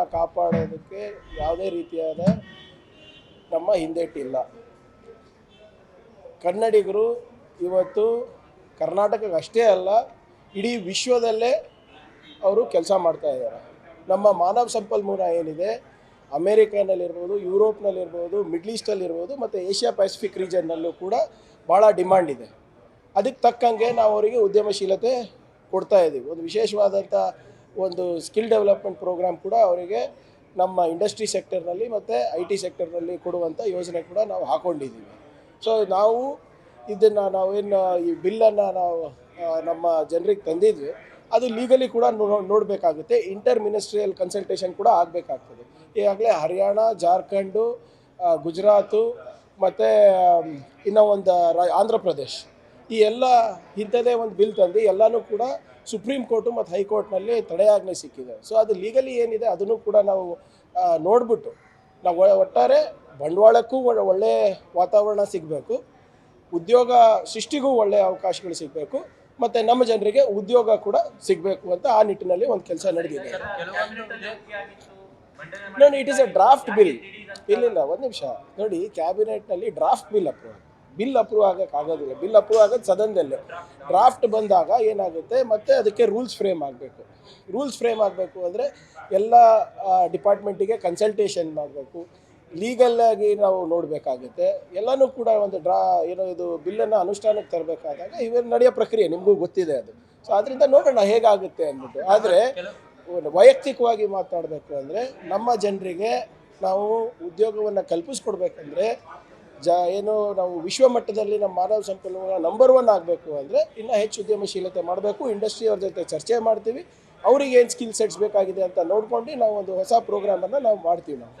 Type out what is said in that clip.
ಉದ್ಯೋಗವನ್ನು ಕಾಪಾಡೋದಕ್ಕೆ ಯಾವುದೇ ರೀತಿಯಾದ ನಮ್ಮ ಹಿಂದೇಟಿಲ್ಲ. ಕನ್ನಡಿಗರು ಇವತ್ತು ಕರ್ನಾಟಕಕ್ಕೆ ಅಷ್ಟೇ ಅಲ್ಲ, ಇಡೀ ವಿಶ್ವದಲ್ಲೇ ಅವರು ಕೆಲಸ ಮಾಡ್ತಾ ಇದ್ದಾರೆ. ನಮ್ಮ ಮಾನವ ಸಂಪನ್ಮೂಲ ಏನಿದೆ ಅಮೇರಿಕಾನಲ್ಲಿರ್ಬೋದು, ಯುರೋಪ್ನಲ್ಲಿರ್ಬೋದು, ಮಿಡ್ಲ್ ಈಸ್ಟಲ್ಲಿರ್ಬೋದು ಮತ್ತು ಏಷ್ಯಾ ಪೆಸಿಫಿಕ್ ರೀಜನ್ನಲ್ಲೂ ಕೂಡ ಭಾಳ ಡಿಮ್ಯಾಂಡ್ ಇದೆ. ಅದಕ್ಕೆ ತಕ್ಕಂಗೆ ನಾವು ಅವರಿಗೆ ಉದ್ಯಮಶೀಲತೆ ಕೊಡ್ತಾ ಇದ್ದೀವಿ. ಒಂದು ವಿಶೇಷವಾದಂಥ ಒಂದು ಸ್ಕಿಲ್ ಡೆವಲಪ್ಮೆಂಟ್ ಪ್ರೋಗ್ರಾಮ್ ಕೂಡ ಅವರಿಗೆ ನಮ್ಮ ಇಂಡಸ್ಟ್ರಿ ಸೆಕ್ಟರ್ನಲ್ಲಿ ಮತ್ತು IT ಸೆಕ್ಟರ್ನಲ್ಲಿ ಕೊಡುವಂಥ ಯೋಜನೆ ಕೂಡ ನಾವು ಹಾಕ್ಕೊಂಡಿದ್ದೀವಿ. ಸೊ ನಾವು ಇದನ್ನು ನಾವೇನು ಈ ಬಿಲ್ಲನ್ನು ನಾವು ನಮ್ಮ ಜನರಿಗೆ ತಂದಿದ್ವಿ, ಅದು ಲೀಗಲಿ ಕೂಡ ನೋಡಬೇಕಾಗುತ್ತೆ. ಇಂಟರ್ ಮಿನಿಸ್ಟ್ರಿಯಲ್ ಕನ್ಸಲ್ಟೇಷನ್ ಕೂಡ ಆಗಬೇಕಾಗ್ತದೆ. ಈಗಾಗಲೇ ಹರಿಯಾಣ, ಜಾರ್ಖಂಡು, ಗುಜರಾತು ಮತ್ತು ಇನ್ನೂ ಒಂದು ಆಂಧ್ರ ಪ್ರದೇಶ್, ಈ ಎಲ್ಲ ಇಂಥದ್ದೇ ಒಂದು ಬಿಲ್ ತಂದು ಎಲ್ಲನೂ ಕೂಡ ಸುಪ್ರೀಂ ಕೋರ್ಟು ಮತ್ತು ಹೈಕೋರ್ಟ್ನಲ್ಲಿ ತಡೆಯಾಜ್ಞೆ ಸಿಕ್ಕಿದೆ. ಸೊ ಅದು ಲೀಗಲಿ ಏನಿದೆ ಅದನ್ನು ಕೂಡ ನಾವು ನೋಡಿಬಿಟ್ಟು ನಾವು ಒಟ್ಟಾರೆ ಬಂಡವಾಳಕ್ಕೂ ಒಳ್ಳೆಯ ವಾತಾವರಣ ಸಿಗಬೇಕು, ಉದ್ಯೋಗ ಸೃಷ್ಟಿಗೂ ಒಳ್ಳೆಯ ಅವಕಾಶಗಳು ಸಿಗಬೇಕು, ಮತ್ತು ನಮ್ಮ ಜನರಿಗೆ ಉದ್ಯೋಗ ಕೂಡ ಸಿಗಬೇಕು ಅಂತ ಆ ನಿಟ್ಟಿನಲ್ಲಿ ಒಂದು ಕೆಲಸ ನಡೆದಿದೆ. ನೋಡಿ, it is a draft bill. ಇಲ್ಲ ಒಂದು ನಿಮಿಷ ನೋಡಿ, ಕ್ಯಾಬಿನೆಟ್ನಲ್ಲಿ ಡ್ರಾಫ್ಟ್ ಬಿಲ್ ಅಪ್ರೂವ್ ಆಗೋಕ್ಕಾಗೋದಿಲ್ಲ. ಬಿಲ್ ಅಪ್ರೂವ್ ಆಗೋದು ಸದನದಲ್ಲೇ. ಡ್ರಾಫ್ಟ್ ಬಂದಾಗ ಏನಾಗುತ್ತೆ, ಮತ್ತು ಅದಕ್ಕೆ ರೂಲ್ಸ್ ಫ್ರೇಮ್ ಆಗಬೇಕು ಅಂದರೆ ಎಲ್ಲ ಡಿಪಾರ್ಟ್ಮೆಂಟಿಗೆ ಕನ್ಸಲ್ಟೇಷನ್ ಮಾಡಬೇಕು, ಲೀಗಲ್ಲಾಗಿ ನಾವು ನೋಡಬೇಕಾಗುತ್ತೆ. ಎಲ್ಲನೂ ಕೂಡ ಒಂದು ಇದು ಬಿಲ್ಲನ್ನು ಅನುಷ್ಠಾನಕ್ಕೆ ತರಬೇಕಾದಾಗ ಇವೆಲ್ಲ ನಡೆಯೋ ಪ್ರಕ್ರಿಯೆ ನಿಮಗೂ ಗೊತ್ತಿದೆ ಅದು. ಸೊ ಅದರಿಂದ ನೋಡೋಣ ಹೇಗಾಗುತ್ತೆ ಅಂದ್ಬಿಟ್ಟು. ಆದರೆ ವೈಯಕ್ತಿಕವಾಗಿ ಮಾತಾಡಬೇಕು ಅಂದರೆ ನಮ್ಮ ಜನರಿಗೆ ನಾವು ಉದ್ಯೋಗವನ್ನು ಕಲ್ಪಿಸ್ಕೊಡ್ಬೇಕಂದ್ರೆ ನಾವು ವಿಶ್ವಮಟ್ಟದಲ್ಲಿ ನಮ್ಮ ಮಾನವ ಸಂಪನ್ಮೂಲ ನಂಬರ್ 1 ಆಗಬೇಕು ಅಂದರೆ ಇನ್ನೂ ಹೆಚ್ಚು ಉದ್ಯಮಶೀಲತೆ ಮಾಡಬೇಕು. ಇಂಡಸ್ಟ್ರಿಯವ್ರ ಜೊತೆ ಚರ್ಚೆ ಮಾಡ್ತೀವಿ, ಅವ್ರಿಗೆ ಏನು ಸ್ಕಿಲ್ ಸೆಟ್ಸ್ ಬೇಕಾಗಿದೆ ಅಂತ ನೋಡ್ಕೊಂಡು ನಾವು ಒಂದು ಹೊಸ ಪ್ರೋಗ್ರಾಮನ್ನು ನಾವು ಮಾಡ್ತೀವಿ ನಾವು.